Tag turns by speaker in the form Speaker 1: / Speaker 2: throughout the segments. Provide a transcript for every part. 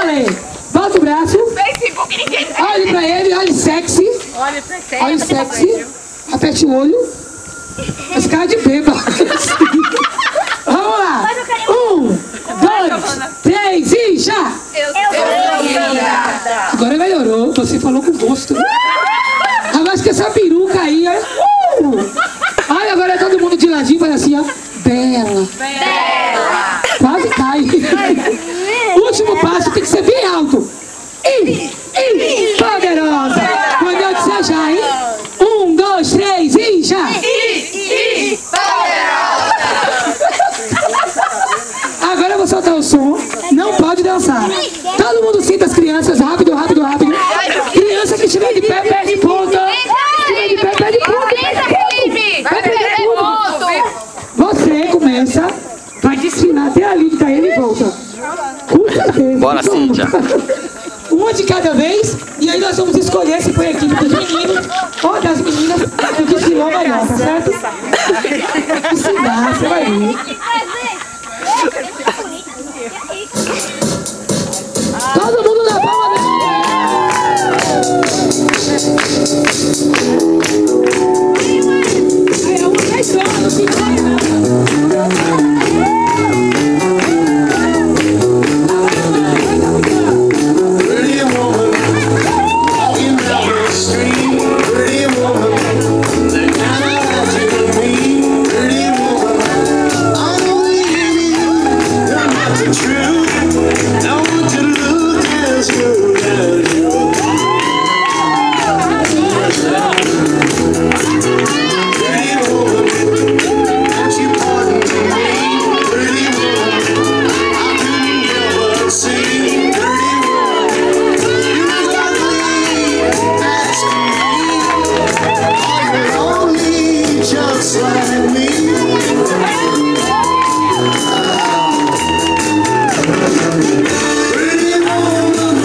Speaker 1: valer. Bota o braço. Olhe pra ele, olhe sexy. Olhe sexy. Aperte o olho. Esse cara de bêbado. Vamos lá. 1, 2, 3 e já.
Speaker 2: Eu sou linda.
Speaker 1: Agora melhorou. Você falou com o rosto. Agora acho que essa peruca aí, Ai, agora é todo mundo de ladinho, faz assim, ó. Bela. Quase cai. O último passo tem que ser bem alto. Poderosa. Quando eu disser já, hein? 1, 2, 3 e já. Agora eu vou soltar o som. Não pode dançar. Todo mundo sinta as crianças. Rápido, rápido, rápido. Criança que estiver de pé, perde ponto. Estiver de pé, perde ponto. Vai perder ponto. Você começa. Vai desfilar até ali que tá ele e volta. Com certeza.
Speaker 3: Bora, Cíntia.
Speaker 1: Uma de cada vez. E aí nós vamos escolher se foi a equipe dos meninos ou das meninas que desfilou melhor, tá certo? Ensinar, você vai ver. Todo mundo na palma da mão. Aí, uma vez só, não fica mais nada.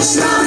Speaker 4: Stop.